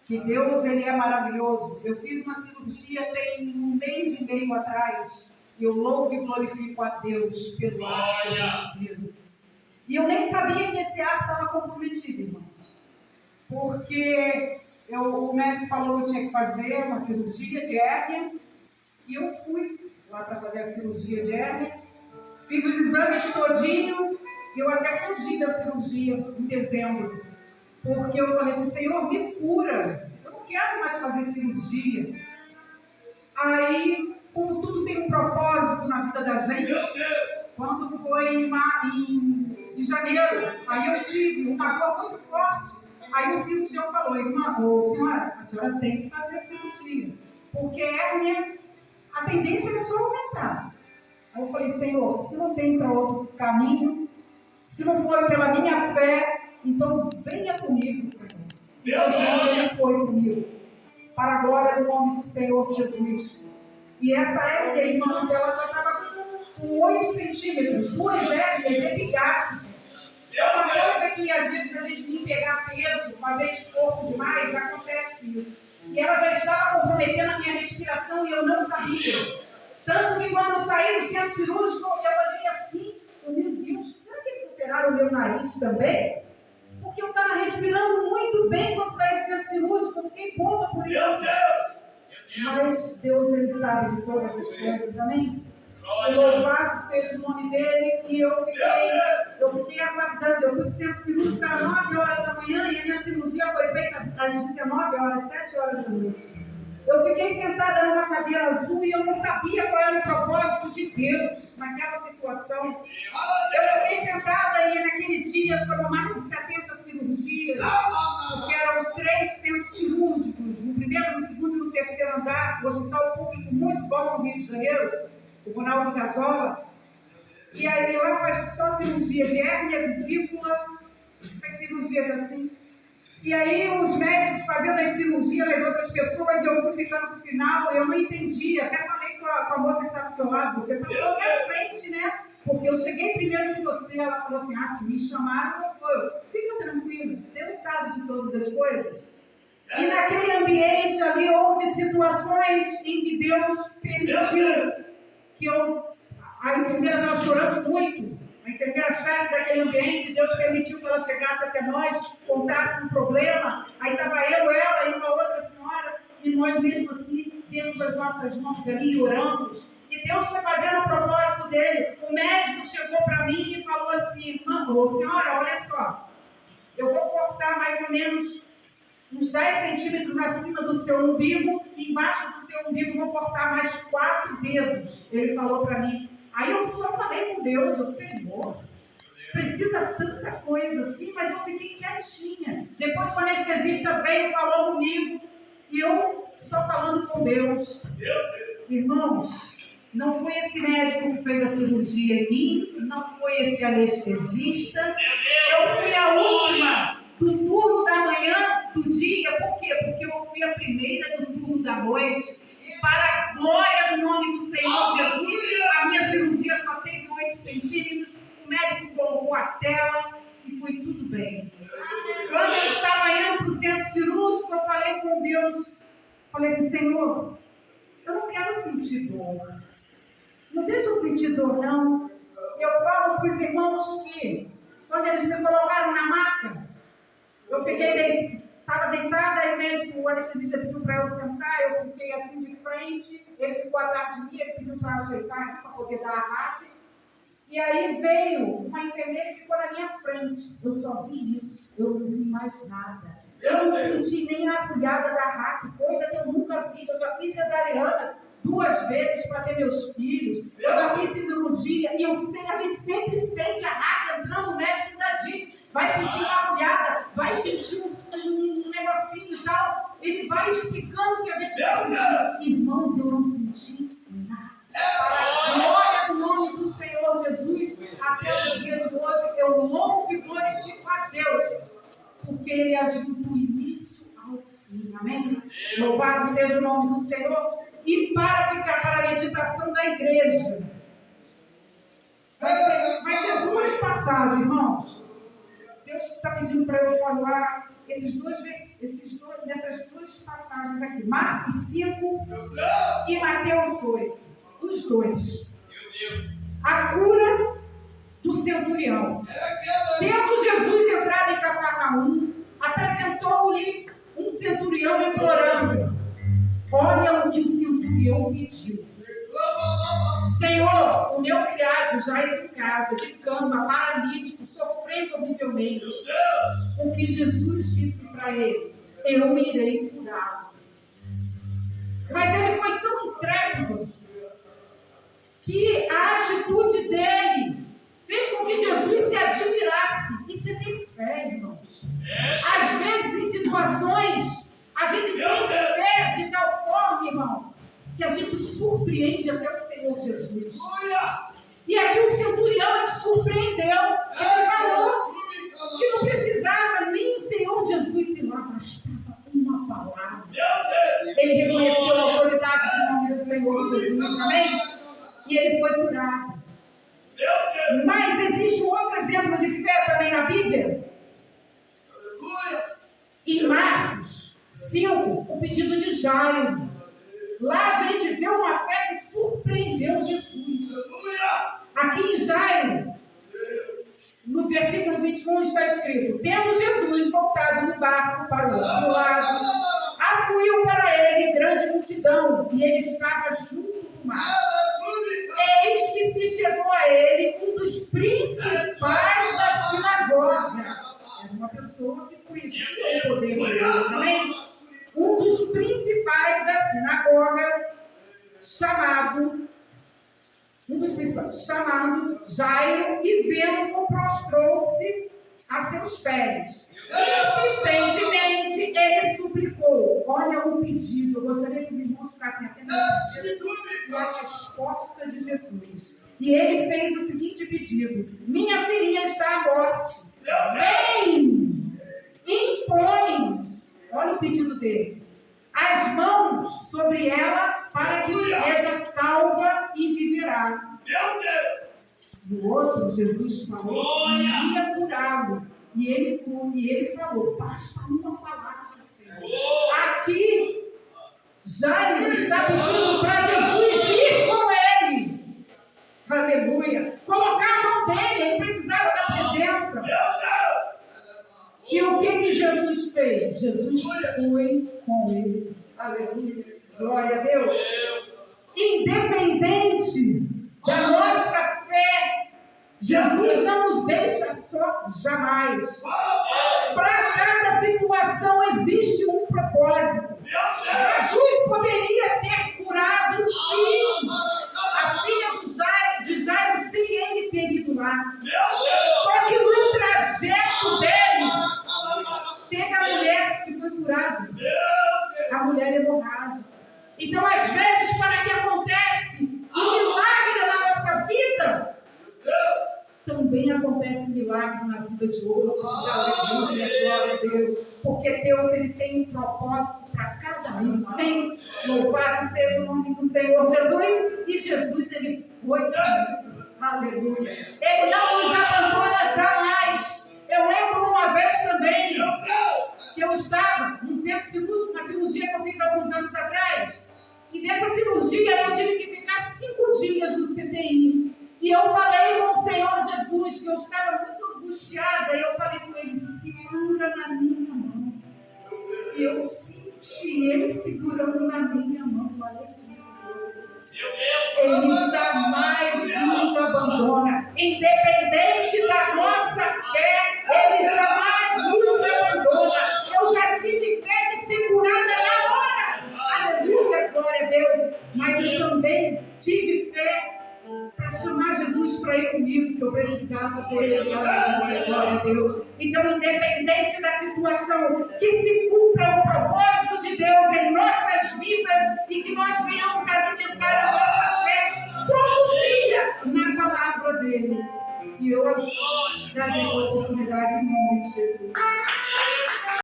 que Deus, Ele é maravilhoso. Eu fiz uma cirurgia tem 1 mês e meio atrás. Eu louvo e glorifico a Deus pelo ato que eu respiro. E eu nem sabia que esse ato estava comprometido, irmãos. Porque o médico falou que eu tinha que fazer uma cirurgia de hérnia. E eu fui lá para fazer a cirurgia de hérnia. Fiz os exames todinho. Eu até fugi da cirurgia em dezembro. Porque eu falei assim, Senhor, me cura. Eu não quero mais fazer cirurgia. Aí, como tudo tem um propósito na vida da gente, quando foi em janeiro, aí eu tive uma dor muito forte. Aí o cirurgião falou, senhora, a senhora tem que fazer a cirurgia. Porque hérnia, a tendência é só aumentar. Aí eu falei, Senhor, se não tem para outro caminho, se não for pela minha fé, então venha comigo, Senhor. Então Ele foi comigo. Para a glória do nome do Senhor Jesus. E essa hérnia, irmãos, ela já estava com 8 centímetros, 2 hérnias epigásticas. É uma coisa que às vezes a gente tem que pegar peso, fazer esforço demais, acontece isso. E ela já estava comprometendo a minha respiração e eu não sabia. Tanto que quando eu saí do centro cirúrgico, eu olhei assim, meu Deus, será que eles operaram o meu nariz também? Porque eu estava respirando muito bem quando saí do centro cirúrgico, eu fiquei boba por isso. Mas Deus, Ele sabe de todas as coisas, amém? Louvado seja o nome dEle. E eu fiquei aguardando. Eu fui para o centro cirúrgico às 9 horas da manhã e a minha cirurgia foi feita às 19 horas, 7 horas da noite. Eu fiquei sentada numa cadeira azul e eu não sabia qual era o propósito de Deus naquela situação. Eu fiquei sentada e naquele dia foram mais de 70 cirurgias, porque eram 3 centros cirúrgicos, no primeiro, no segundo e no terceiro andar, um hospital público muito bom no Rio de Janeiro, o Ronaldo Gazola. E aí lá faz só cirurgia de hérnia, vesícula, essas cirurgias assim. E aí os médicos fazendo as cirurgias das outras pessoas, eu fui ficando no final, eu não entendi. Até falei com a moça que estava do meu lado, você passou na frente, né? Porque eu cheguei primeiro que você. Ela falou assim, se me chamaram, eu fui. Fica tranquilo, Deus sabe de todas as coisas. E naquele ambiente ali houve situações em que Deus permitiu que a enfermeira estava chorando muito. A enfermeira-chefe daquele ambiente, Deus permitiu que ela chegasse até nós, contasse um problema. Aí estava eu, ela e uma outra senhora, e nós mesmo assim, temos as nossas mãos ali e oramos. E Deus foi fazendo o propósito dele. O médico chegou para mim e falou assim, senhora, olha só, eu vou cortar mais ou menos uns 10 centímetros acima do seu umbigo, e embaixo do teu umbigo vou cortar mais 4 dedos. Ele falou para mim. Aí eu só falei com Deus, Senhor, precisa tanta coisa assim, mas eu fiquei quietinha. Depois o anestesista veio e falou comigo, e eu só falando com Deus. Irmãos, não foi esse médico que fez a cirurgia em mim, não foi esse anestesista. Eu fui a última do turno da manhã do dia. Por quê? Porque eu fui a primeira do turno da noite. Para a glória do nome do Senhor Jesus, a minha cirurgia só teve 8 centímetros, o médico colocou a tela e foi tudo bem. Quando eu estava indo para o centro cirúrgico, eu falei com Deus, falei assim, Senhor, eu não quero sentir dor. Não deixa eu sentir dor, não. Eu falo para os irmãos que, quando eles me colocaram na maca, eu estava deitada, e o médico, o anestesista pediu para eu sentar, eu fiquei assim de frente, ele ficou atrás de mim, ele pediu para ajeitar aqui para poder dar a raque. E aí veio uma enfermeira que ficou na minha frente. Eu só vi isso, eu não vi mais nada. Eu não senti nem a agulhada da raque, coisa que eu nunca fiz. Eu já fiz cesariana 2 vezes para ter meus filhos. Eu já fiz cirurgia e eu sei, a gente sempre sente a raque entrando no médico da gente. Vai sentir uma agulhada, vai sentir um negocinho e tal. Ele vai explicando o que a gente vai sentir. Irmãos, eu não senti nada. Para a glória do nome do Senhor Jesus, até os dias de hoje, eu louvo e glorifico a Deus, porque Ele agiu do início ao fim. Amém? Louvado seja o nome do Senhor. E para a meditação da igreja, vai ser 2 passagens, irmãos. Deus está pedindo para eu falar nessas 2 exemplo, Marcos 5 e Mateus 8. Os dois. A cura do centurião. Tendo Jesus entrado em Cafarnaum, apresentou-lhe um centurião implorando. Olha o que o centurião pediu. Senhor, o meu criado jaz em casa, de cama, paralítico, sofrendo horrivelmente. O que Jesus disse para ele: eu irei curá-lo. Mas ele foi tão intrépido que a atitude dele fez com que Jesus se admirasse. Isso é ter fé, irmãos. Às vezes, em situações, a gente tem fé de tal forma, irmão, que a gente surpreende até o Senhor Jesus. E aqui o centurião, ele surpreendeu. Ele falou que não precisava nem o Senhor Jesus ir lá, bastava uma palavra. Ele reconheceu a autoridade do nome do Senhor Jesus, amém? E ele foi curado. Mas existe um outro exemplo de fé também na Bíblia. Em Marcos 5, o pedido de Jairo. Lá a gente vê uma fé que surpreendeu Jesus. Aqui em Jairo, no versículo 21 está escrito: tendo Jesus voltado no barco para o outro lado, afluiu para ele grande multidão, e ele estava junto do mar. Eis que se chegou a ele um dos principais da sinagoga. Era uma pessoa que conhecia o poder de Deus também. Um dos principais da sinagoga, chamado Jairo, e vendo-o, prostrou-se a seus pés. Insistentemente, ele suplicou. Olha o pedido. Eu gostaria que os irmãos ficassem atentos ao pedido e à resposta de Jesus. E ele fez o seguinte pedido: minha filhinha está à morte. Vem, impõe. Olha o pedido dele: as mãos sobre ela, para que seja salva e viverá. E o outro, Jesus falou que ia curá-lo. E ele falou: basta uma palavra, Senhor. Aqui, Jairo está pedindo para Jesus ir com ele. Aleluia. Colocar a mão dele, ele precisava da presença. E o que Jesus fez? Jesus foi com ele. Aleluia. Glória a Deus. Independente da nossa fé, Jesus não nos deixa só, jamais. Para cada situação existe um propósito. Jesus poderia ter curado, sim, a filha de Jairo sem ele ter ido lá. Só que no trajeto dele, teve a mulher que foi curada. A mulher hemorrágica. Então, às vezes, para que acontece um milagre na nossa vida, também acontece milagre na vida de outros. Aleluia, glória a Deus. Porque Deus, ele tem um propósito para cada um. Amém? Louvado seja o nome do Senhor Jesus. E Jesus, ele foi. Aleluia. Ele não nos abandona jamais. Eu lembro uma vez também que eu estava num centro cirúrgico, uma cirurgia que eu fiz alguns anos atrás. E nessa cirurgia eu tive que ficar 5 dias no CTI. E eu falei com o Senhor Jesus que eu estava muito angustiada. E eu falei com ele: segura na minha mão. E eu senti ele segurando na minha mão. Ele jamais nos abandona. Independente da nossa fé, ele jamais nos abandona. Eu já tive fé de segurada na hora. Aleluia, glória a Deus. Mas eu também tive fé para chamar Jesus para ir comigo, que eu precisava dele. Glória a Deus. Então, independente da situação, que se cumpra o propósito de Deus em nossas vidas e que nós venhamos alimentar a nossa fé todo dia na palavra dele. E eu agradeço a oportunidade em nome de Jesus.